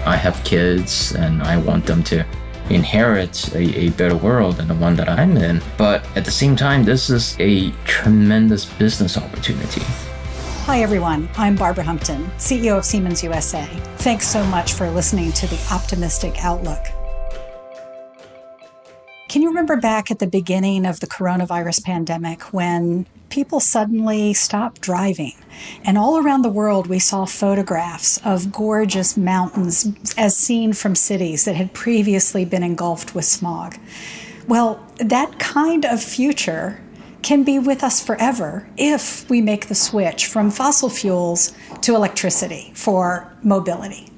I have kids and I want them to inherit a better world than the one that I'm in. But at the same time, this is a tremendous business opportunity. Hi, everyone. I'm Barbara Humpton, CEO of Siemens USA. Thanks so much for listening to The Optimistic Outlook. Can you remember back at the beginning of the coronavirus pandemic when people suddenly stopped driving? And all around the world, we saw photographs of gorgeous mountains as seen from cities that had previously been engulfed with smog. Well, that kind of future can be with us forever if we make the switch from fossil fuels to electricity for mobility.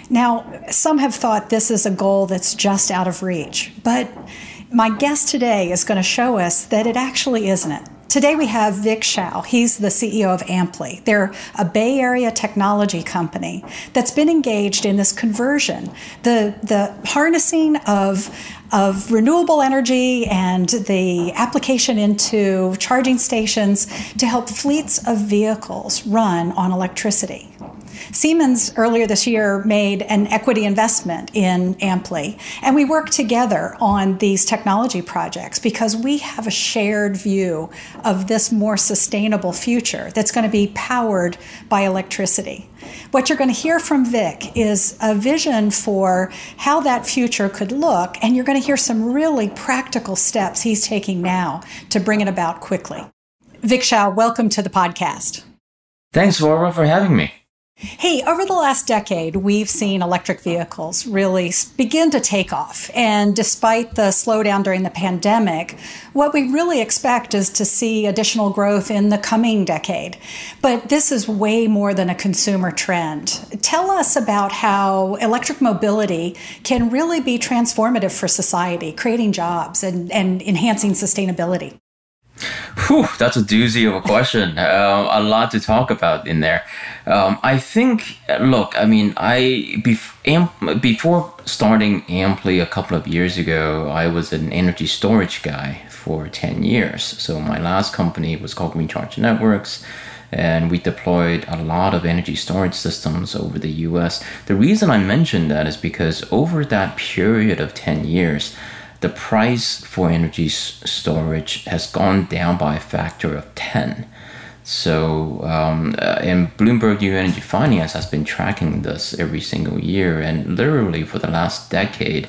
Now, some have thought this is a goal that's just out of reach, but my guest today is going to show us that it actually isn't. Today we have Vic Shao. He's the CEO of Amply. They're a Bay Area technology company that's been engaged in this conversion, the harnessing of renewable energy and the application into charging stations to help fleets of vehicles run on electricity. Siemens earlier this year made an equity investment in Amply, and we work together on these technology projects because we have a shared view of this more sustainable future that's going to be powered by electricity. What you're going to hear from Vic is a vision for how that future could look, and you're going to hear some really practical steps he's taking now to bring it about quickly. Vic Shao, welcome to the podcast. Thanks, Barbara, for having me. Hey, over the last decade, we've seen electric vehicles really begin to take off. And despite the slowdown during the pandemic, what we really expect is to see additional growth in the coming decade. But this is way more than a consumer trend. Tell us about how electric mobility can really be transformative for society, creating jobs and enhancing sustainability. Whew, that's a doozy of a question. A lot to talk about in there. I think, look, I mean, before starting Amply a couple of years ago, I was an energy storage guy for 10 years. So my last company was called Green Charge Networks, and we deployed a lot of energy storage systems over the US. The reason I mentioned that is because over that period of 10 years, the price for energy storage has gone down by a factor of 10. So, and Bloomberg New Energy Finance has been tracking this every single year. And literally for the last decade,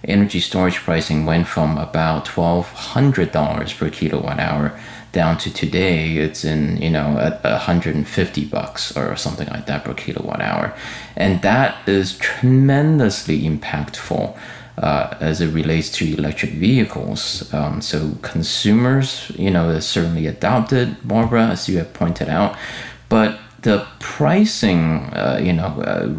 energy storage pricing went from about $1,200 per kilowatt hour down to today, it's in, at $150 or something like that per kilowatt hour. And that is tremendously impactful as it relates to electric vehicles. So consumers, certainly adopted, Barbara, as you have pointed out, but the pricing,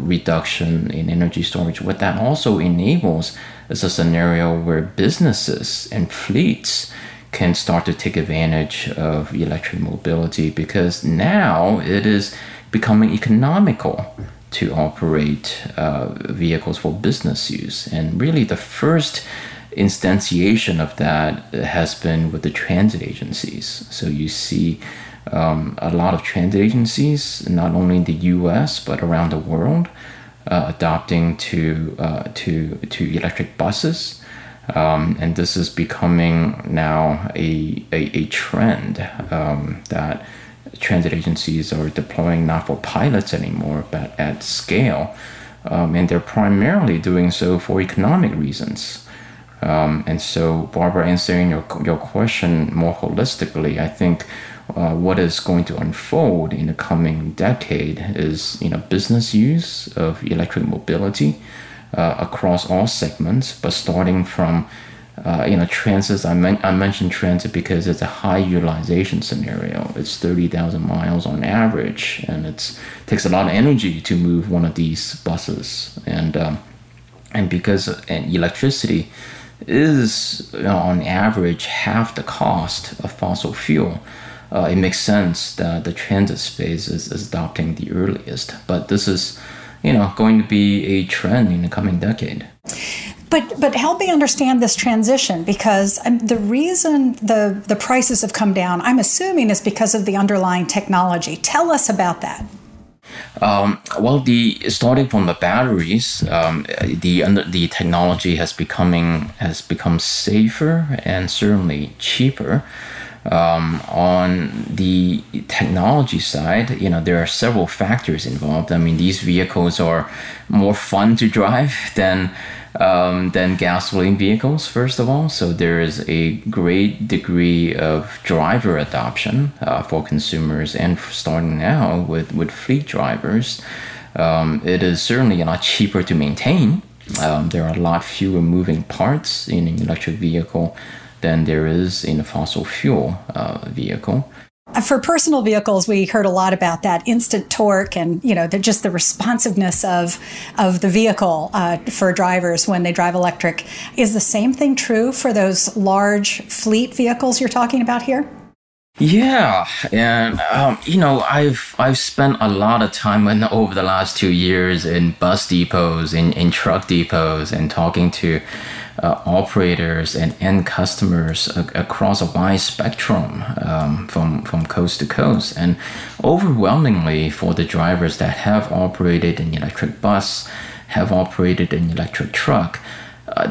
reduction in energy storage, what that also enables is a scenario where businesses and fleets can start to take advantage of electric mobility because now it is becoming economical to operate vehicles for business use. And really the first instantiation of that has been with the transit agencies. So you see a lot of transit agencies, not only in the US, but around the world, adopting to electric buses. And this is becoming now a trend that transit agencies are deploying not for pilots anymore, but at scale. And they're primarily doing so for economic reasons. And so, Barbara, answering your question more holistically, I think what is going to unfold in the coming decade is business use of electric mobility across all segments, but starting from transit. I mentioned transit because it's a high utilization scenario. It's 30,000 miles on average, and it takes a lot of energy to move one of these buses. And because electricity is on average half the cost of fossil fuel, it makes sense that the transit space is adopting the earliest. But this is going to be a trend in the coming decade. But help me understand this transition, because the reason the prices have come down, I'm assuming, is because of the underlying technology. Tell us about that. Well, the starting from the batteries, the technology has become safer and certainly cheaper. On the technology side, there are several factors involved. I mean, these vehicles are more fun to drive than gasoline vehicles, first of all. So there is a great degree of driver adoption for consumers, and starting now with fleet drivers. It is certainly a lot cheaper to maintain. There are a lot fewer moving parts in an electric vehicle than there is in a fossil fuel vehicle. For personal vehicles, we heard a lot about that instant torque and, just the responsiveness of the vehicle for drivers when they drive electric. Is the same thing true for those large fleet vehicles you're talking about here? Yeah, and I've spent a lot of time over the last 2 years in bus depots, in truck depots, and talking to operators and end customers across a wide spectrum, from coast to coast. And overwhelmingly, for the drivers that have operated an electric bus, have operated an electric truck,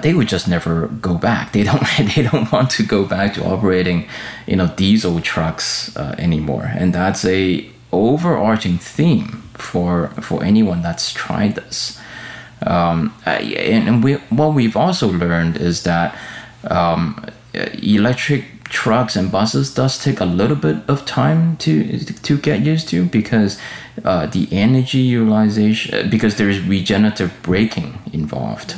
they would just never go back. They don't want to go back to operating, diesel trucks anymore. And that's a overarching theme for anyone that's tried this. What we've also learned is that electric trucks and buses does take a little bit of time to get used to, because the energy utilization, because there's regenerative braking involved.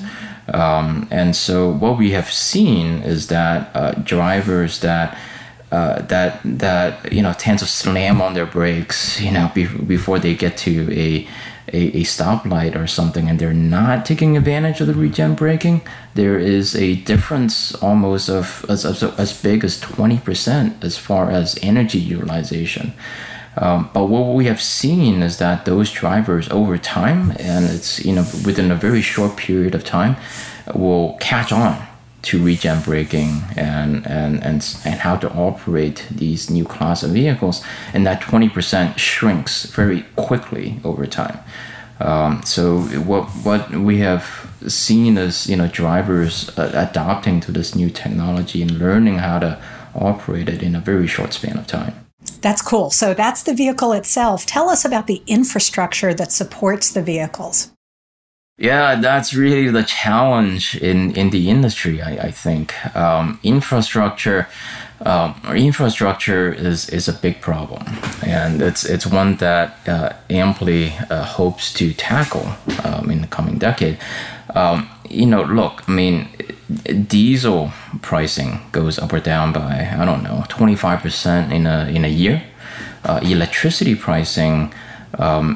And so what we have seen is that drivers that tend to slam on their brakes, before they get to a stoplight or something, and they're not taking advantage of the regen braking, there is a difference almost of as big as 20% as far as energy utilization. But what we have seen is that those drivers over time, and it's within a very short period of time, will catch on to regen braking and how to operate these new class of vehicles, and that 20% shrinks very quickly over time. So what we have seen is drivers adapting to this new technology and learning how to operate it in a very short span of time. That's cool. So that's the vehicle itself. Tell us about the infrastructure that supports the vehicles. Yeah, that's really the challenge in the industry, I think. Infrastructure is a big problem, and it's one that Amply hopes to tackle in the coming decade. Look, I mean, diesel pricing goes up or down by 25% in a year. Electricity pricing,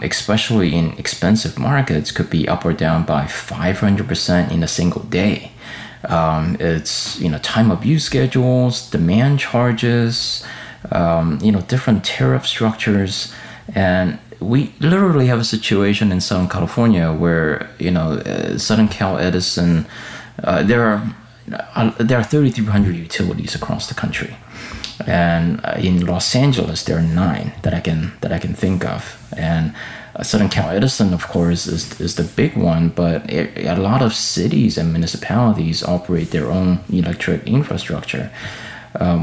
especially in expensive markets, could be up or down by 500% in a single day. It's time of use schedules, demand charges, different tariff structures, and we literally have a situation in Southern California where Southern Cal Edison, there are 3,300 utilities across the country. And in Los Angeles, there are 9 that I can think of. And Southern Cal Edison, of course, is the big one, but a lot of cities and municipalities operate their own electric infrastructure.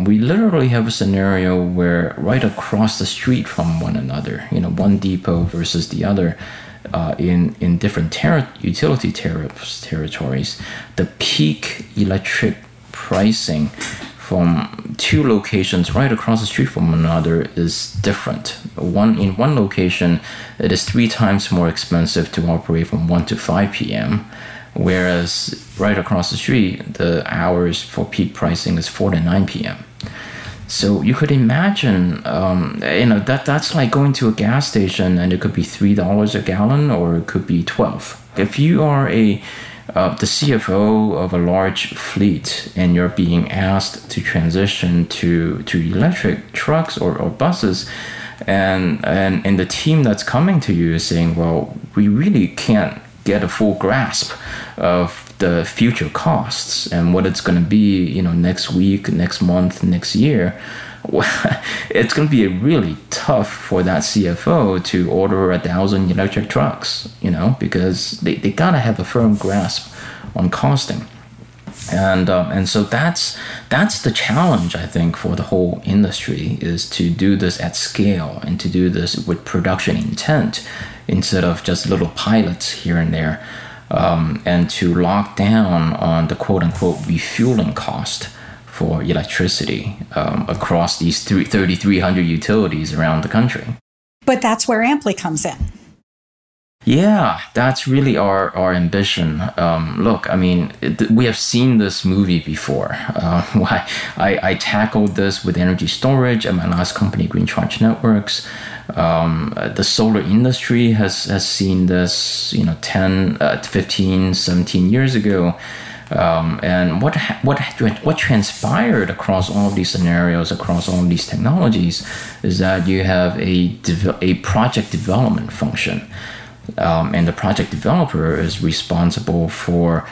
We literally have a scenario where right across the street from one another, one depot versus the other, in different utility territories, the peak electric pricing from 2 locations right across the street from another is different. In one location, it is 3 times more expensive to operate from 1 to 5 p.m., whereas right across the street, the hours for peak pricing is 4 to 9 p.m. So you could imagine, that's like going to a gas station and it could be $3 a gallon, or it could be $12. If you are the CFO of a large fleet and you're being asked to transition to electric trucks or buses, and the team that's coming to you is saying, well, we really can't get a full grasp of the future costs and what it's going to be, next week, next month, next year. it's going to be really tough for that CFO to order 1,000 electric trucks, because they got to have a firm grasp on costing. And so that's the challenge, I think, for the whole industry, is to do this at scale and to do this with production intent instead of just little pilots here and there, and to lock down on the quote-unquote refueling cost for electricity across these 3,300 utilities around the country. But that's where Amply comes in. Yeah, that's really our ambition. Look, I mean, we have seen this movie before. I tackled this with energy storage at my last company, Green Charge Networks. The solar industry has seen this, 10, 15, 17 years ago. And what transpired across all of these scenarios, across all of these technologies, is that you have a project development function. And the project developer is responsible for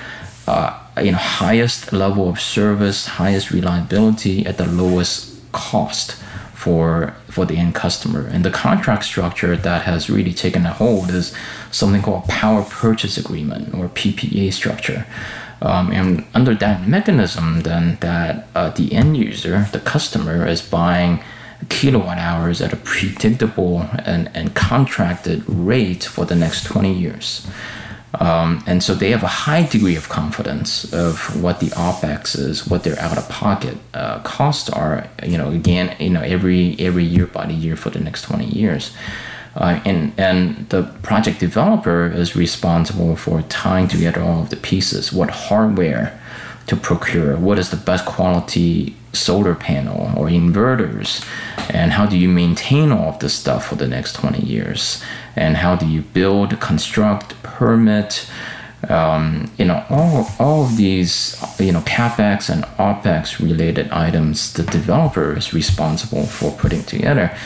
highest level of service, highest reliability at the lowest cost for the end customer. And the contract structure that has really taken a hold is something called power purchase agreement, or PPA structure. And under that mechanism, then that the end user, the customer, is buying kilowatt hours at a predictable and contracted rate for the next 20 years. And so they have a high degree of confidence of what the OPEX is, what their out-of-pocket costs are, every year by the year for the next 20 years. And the project developer is responsible for tying together all of the pieces, what hardware to procure, what is the best quality solar panel or inverters, and how do you maintain all of this stuff for the next 20 years, and how do you build, construct, permit, all of these, CapEx and OpEx related items the developer is responsible for putting together.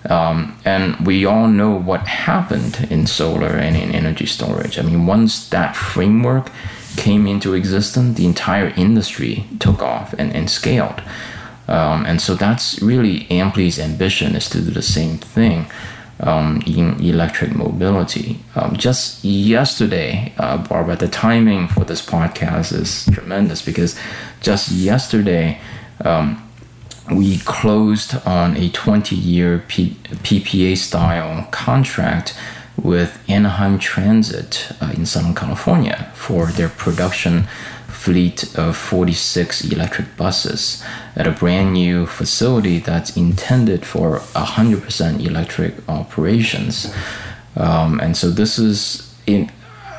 And we all know what happened in solar and in energy storage. I mean, once that framework came into existence, the entire industry took off and scaled. And so that's really Amply's ambition, is to do the same thing in electric mobility. Just yesterday, Barbara, the timing for this podcast is tremendous, because just yesterday, we closed on a 20-year PPA style contract with Anaheim Transit in Southern California for their production fleet of 46 electric buses at a brand new facility that's intended for 100% electric operations. And so this is,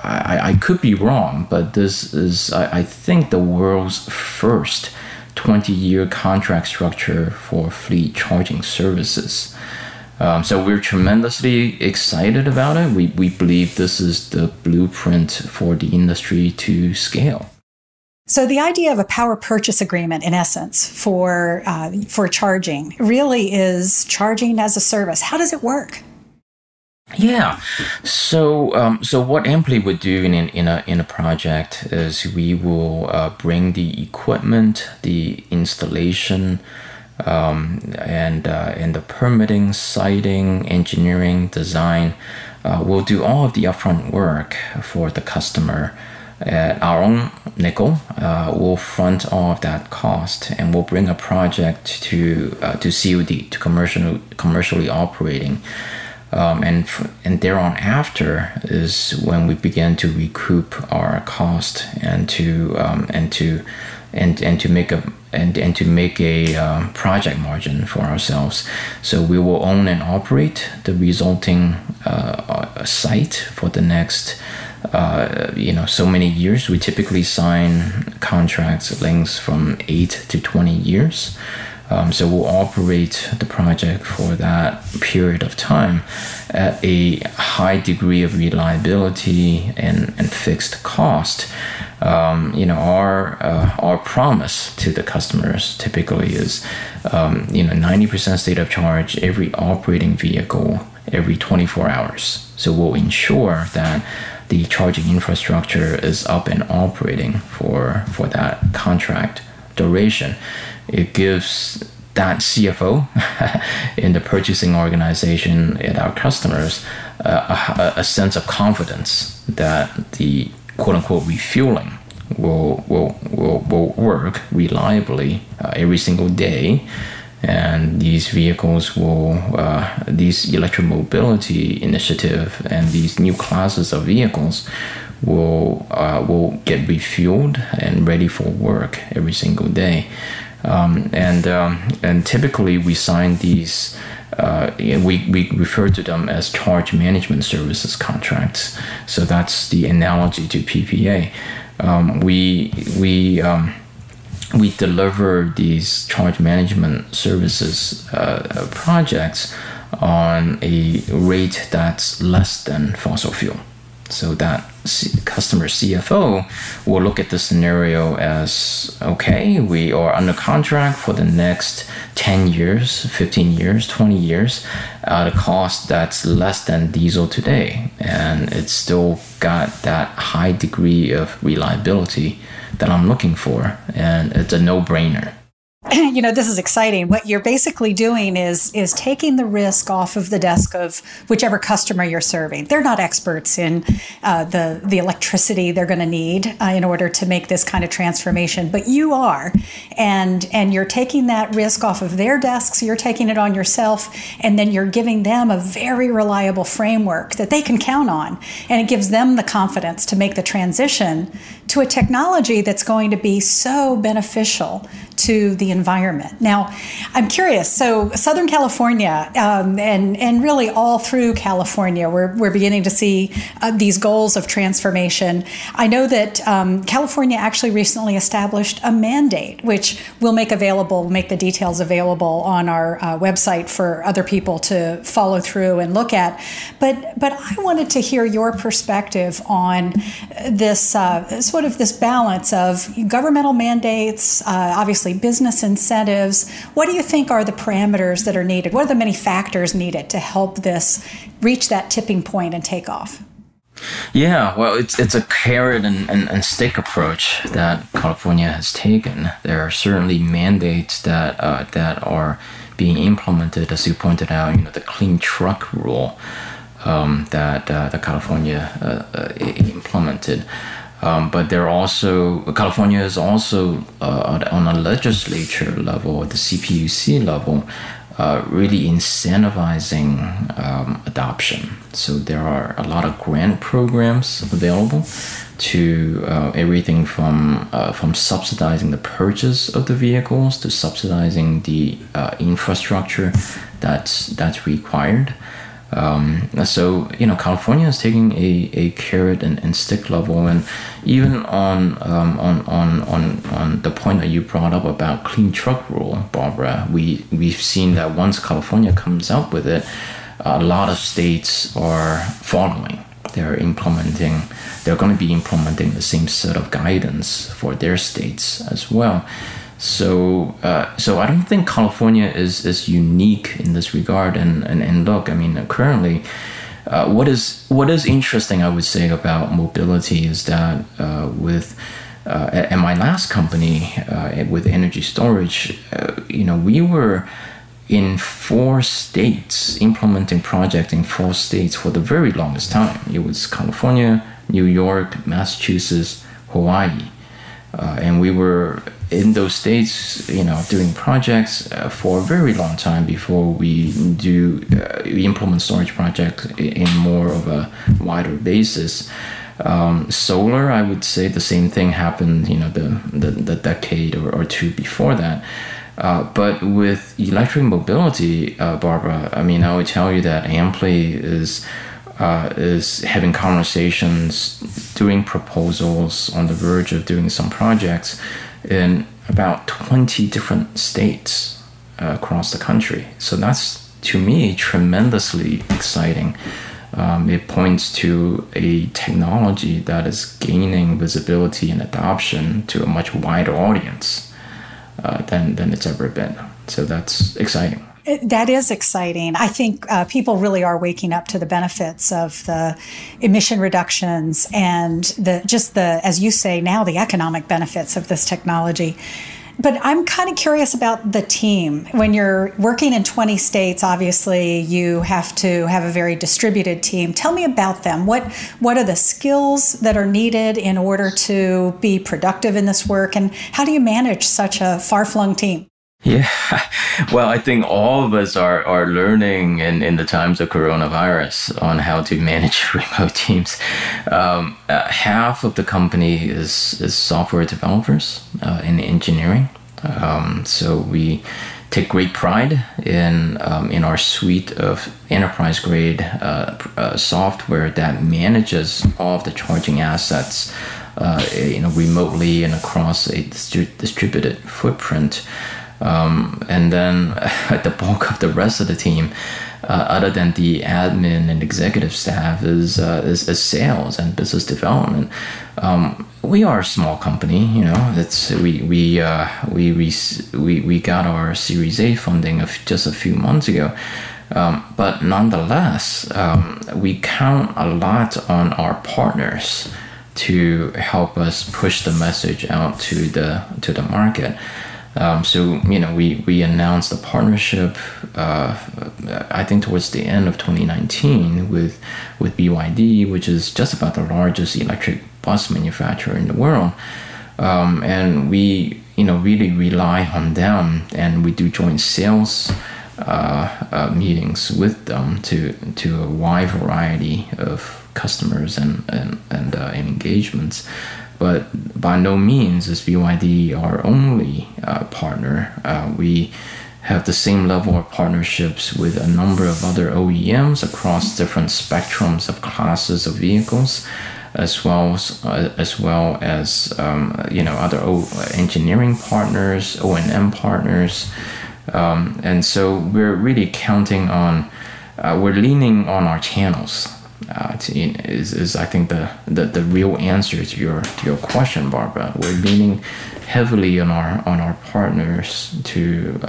I could be wrong, but this is, I think, the world's first 20-year contract structure for fleet charging services. So we're tremendously excited about it. We believe this is the blueprint for the industry to scale. So the idea of a power purchase agreement, in essence, for charging really is charging as a service. How does it work? Yeah. So what Amply would do in a project is we will bring the equipment, the installation, and the permitting, siting, engineering, design. We'll do all of the upfront work for the customer at our own nickel. We'll front all of that cost, and we'll bring a project to COD, to commercially operating. And thereon after is when we begin to recoup our cost and to make a project margin for ourselves. So we will own and operate the resulting site for the next so many years. We typically sign contracts lengths from 8 to 20 years. So we'll operate the project for that period of time at a high degree of reliability and fixed cost. Our promise to the customers typically is 90% state of charge every operating vehicle every 24 hours. So we'll ensure that the charging infrastructure is up and operating for that contract duration. It gives that CFO in the purchasing organization at our customers a sense of confidence that the quote unquote refueling will work reliably every single day. And these vehicles these electromobility initiative and these new classes of vehicles will get refueled and ready for work every single day. And typically we sign these, we refer to them as charge management services contracts. So that's the analogy to PPA. We deliver these charge management services projects on a rate that's less than fossil fuel. So that customer CFO will look at the scenario as, okay, we are under contract for the next 10 years, 15 years, 20 years at a cost that's less than diesel today. And it's still got that high degree of reliability that I'm looking for. And it's a no-brainer. This is exciting. What you're basically doing is taking the risk off of the desk of whichever customer you're serving. They're not experts in the electricity they're going to need in order to make this kind of transformation, but you are, and you're taking that risk off of their desks. You're taking it on yourself, and then you're giving them a very reliable framework that they can count on, and it gives them the confidence to make the transition to a technology that's going to be so beneficial to the environment. Now, I'm curious. So, Southern California, and really all through California, we're beginning to see these goals of transformation. I know that California actually recently established a mandate, which we'll make the details available on our website for other people to follow through and look at. But I wanted to hear your perspective on this sort of this balance of governmental mandates, obviously business incentives. What do you think are the parameters that are needed? What are the many factors needed to help this reach that tipping point and take off? Yeah, well, it's a carrot and stick approach that California has taken. There are certainly mandates that are being implemented, as you pointed out. The clean truck rule that California implemented. But California is also on a legislature level, the CPUC level, really incentivizing adoption. So there are a lot of grant programs available to everything from subsidizing the purchase of the vehicles to subsidizing the infrastructure that's required. So California is taking a carrot and stick level, and even on the point that you brought up about clean truck rule, Barbara, we've seen that once California comes up with it, a lot of states are following. They're going to be implementing the same set of guidance for their states as well. So I don't think California is unique in this regard. And look, I mean, currently, what is interesting, I would say, about mobility is that at my last company with energy storage, we were in 4 states, implementing projects in 4 states for the very longest time. It was California, New York, Massachusetts, Hawaii. And we were in those states, doing projects for a very long time before we implement storage projects in more of a wider basis. Solar, I would say the same thing happened, the decade or 2 before that. But with electric mobility, Barbara, I mean, I would tell you that Amply is having conversations, doing proposals, on the verge of doing some projects in about 20 different states across the country. So that's, to me, tremendously exciting. It points to a technology that is gaining visibility and adoption to a much wider audience than it's ever been. So that's exciting. That is exciting. I think people really are waking up to the benefits of the emission reductions and as you say now, the economic benefits of this technology. But I'm kind of curious about the team. When you're working in 20 states, obviously you have to have a very distributed team. Tell me about them. What are the skills that are needed in order to be productive in this work? And how do you manage such a far-flung team? Yeah, well, I think all of us are learning in the times of coronavirus on how to manage remote teams. Half of the company is software developers in engineering. So we take great pride in our suite of enterprise grade software that manages all of the charging assets, remotely and across a distributed footprint. And then the bulk of the rest of the team, other than the admin and executive staff, is sales and business development. We are a small company, we got our Series A funding of just a few months ago. But nonetheless, we count a lot on our partners to help us push the message out to the market. So we announced a partnership, I think towards the end of 2019 with BYD, which is just about the largest electric bus manufacturer in the world. And we really rely on them, and we do joint sales meetings with them to a wide variety of customers and engagements. But by no means is BYD our only partner. We have the same level of partnerships with a number of other OEMs across different spectrums of classes of vehicles, as well as other engineering partners, O&M partners, and so we're really counting on, we're leaning on our channels. Is I think the real answer to your question, Barbara. We're leaning heavily on our partners to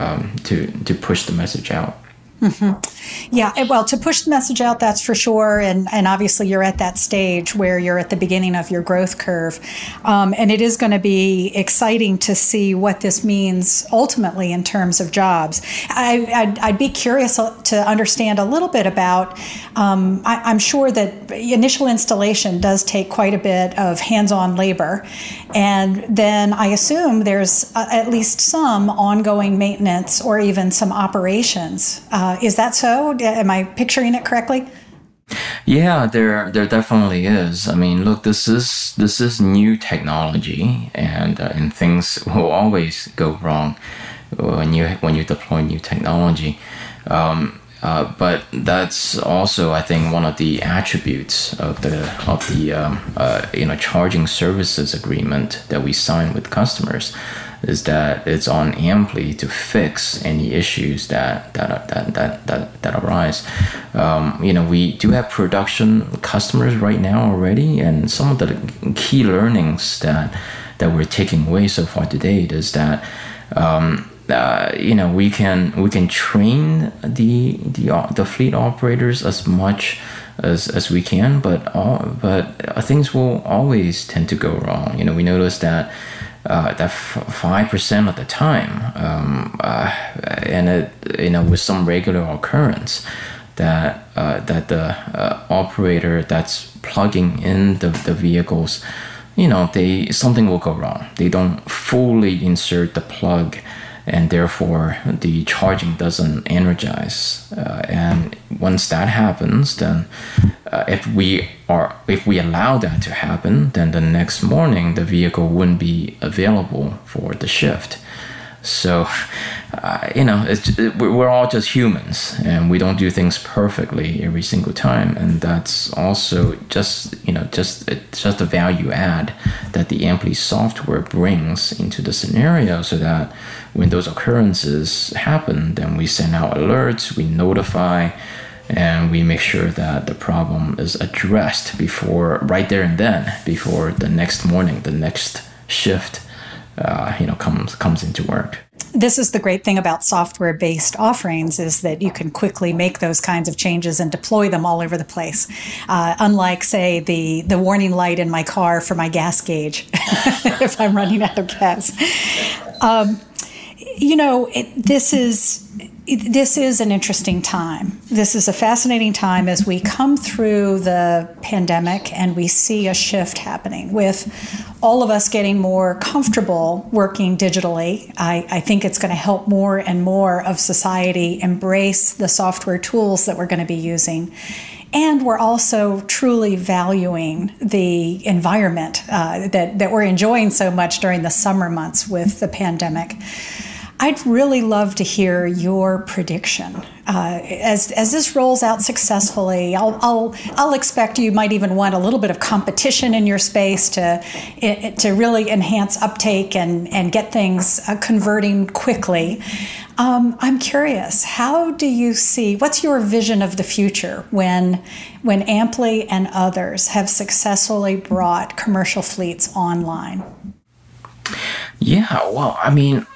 push the message out. Mm-hmm. Yeah, well, to push the message out, that's for sure. And obviously you're at that stage where you're at the beginning of your growth curve. And it is going to be exciting to see what this means ultimately in terms of jobs. I'd be curious to understand a little bit about, I'm sure that initial installation does take quite a bit of hands-on labor. And then I assume there's at least some ongoing maintenance or even some operations. Is that so? Am I picturing it correctly? Yeah, there definitely is. I mean, look, this is new technology, and things will always go wrong when you deploy new technology. But that's also, I think, one of the attributes of the charging services agreement that we sign with customers, is that it's on Ampli to fix any issues that arise. We do have production customers right now already, and some of the key learnings that we're taking away so far to date is that we can train the fleet operators as much as we can, but things will always tend to go wrong. We notice that 5% of the time, and with some regular occurrence, that the operator that's plugging in the vehicles, something will go wrong. They don't fully insert the plug, and therefore the charging doesn't energize. And once that happens, then if we allow that to happen, then the next morning the vehicle wouldn't be available for the shift. So, we're all just humans, and we don't do things perfectly every single time, and that's also just a value add that the Ampli software brings into the scenario, so that when those occurrences happen, then we send out alerts, we notify, and we make sure that the problem is addressed right there and then, before the next morning, the next shift comes into work. This is the great thing about software-based offerings, is that you can quickly make those kinds of changes and deploy them all over the place. Unlike, say, the warning light in my car for my gas gauge if I'm running out of gas. This is an interesting time. This is a fascinating time as we come through the pandemic and we see a shift happening with all of us getting more comfortable working digitally. I think it's going to help more and more of society embrace the software tools that we're going to be using. And we're also truly valuing the environment that we're enjoying so much during the summer months with the pandemic. I'd really love to hear your prediction as this rolls out successfully. I'll expect you might even want a little bit of competition in your space to really enhance uptake and get things converting quickly. I'm curious, how do you see, what's your vision of the future when Amply and others have successfully brought commercial fleets online? Yeah, well, I mean,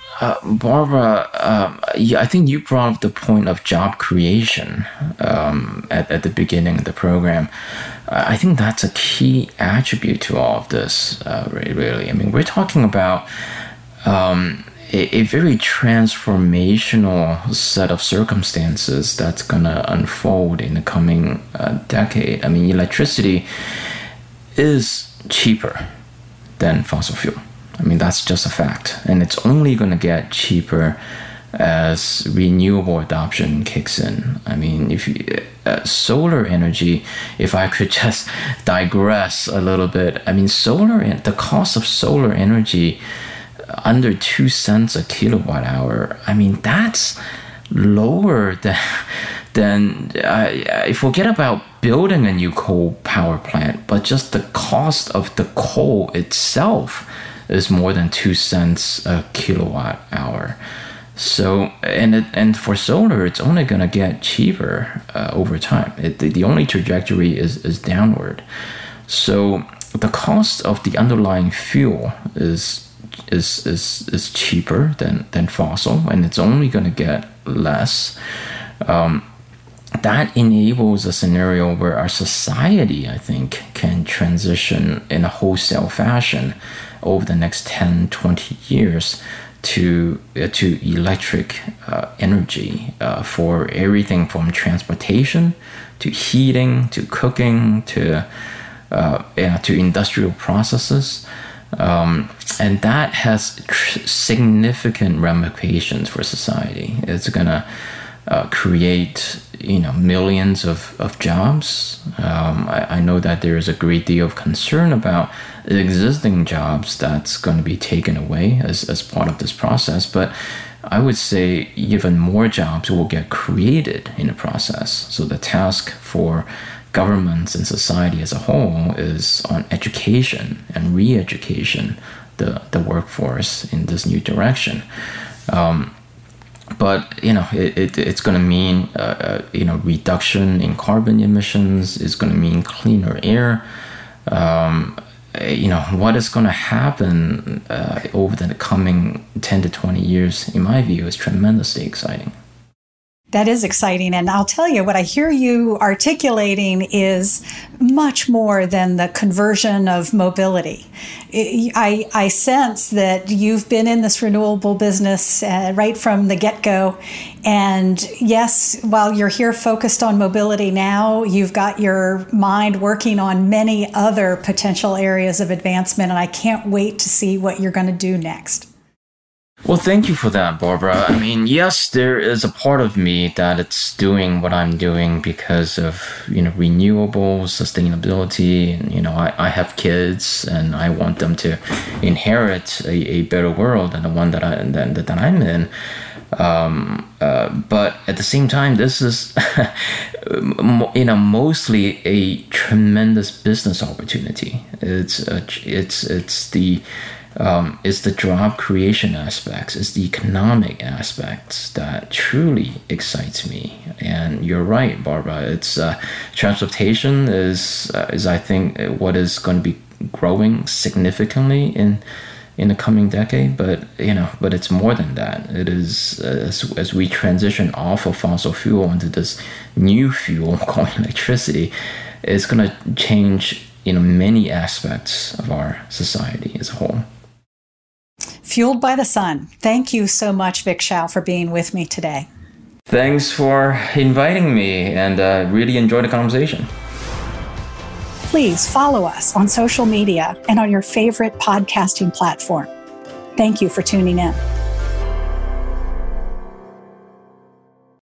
Barbara, I think you brought up the point of job creation at the beginning of the program. I think that's a key attribute to all of this, really. I mean, we're talking about a very transformational set of circumstances that's going to unfold in the coming decade. I mean, electricity is cheaper than fossil fuel. I mean, that's just a fact. And it's only going to get cheaper as renewable adoption kicks in. I mean, if solar energy, if I could just digress a little bit, I mean, the cost of solar energy under 2 cents a kilowatt hour, I mean, that's lower than forget about building a new coal power plant, but just the cost of the coal itself is more than 2 cents a kilowatt hour. So, and for solar, it's only going to get cheaper over time. The only trajectory is downward. So the cost of the underlying fuel is cheaper than fossil, and it's only going to get less. That enables a scenario where our society, I think, can transition in a wholesale fashion over the next 10, 20 years to electric energy for everything from transportation to heating to cooking to industrial processes. And that has significant ramifications for society. It's going to create millions of jobs. I know that there is a great deal of concern about existing jobs that's going to be taken away as part of this process, but I would say even more jobs will get created in the process. So the task for governments and society as a whole is on education and re-education the workforce in this new direction. But it's going to mean reduction in carbon emissions. It's going to mean cleaner air. What is going to happen over the coming 10 to 20 years, in my view, is tremendously exciting. That is exciting. And I'll tell you, what I hear you articulating is much more than the conversion of mobility. I sense that you've been in this renewable business right from the get-go. And yes, while you're here focused on mobility now, you've got your mind working on many other potential areas of advancement. And I can't wait to see what you're going to do next. Well, thank you for that, Barbara. I mean, yes, there is a part of me that it's doing what I'm doing because of, renewable sustainability. And, I have kids and I want them to inherit a better world than the one that I'm in. But at the same time, this is, mostly a tremendous business opportunity. It's the job creation aspects, it's the economic aspects that truly excites me. And you're right, Barbara. It's transportation is I think what is going to be growing significantly in the coming decade. But it's more than that. It is as we transition off of fossil fuel into this new fuel called electricity, it's going to change many aspects of our society as a whole. Fueled by the sun. Thank you so much, Vic Shao, for being with me today. Thanks for inviting me, and really enjoyed the conversation. Please follow us on social media and on your favorite podcasting platform. Thank you for tuning in.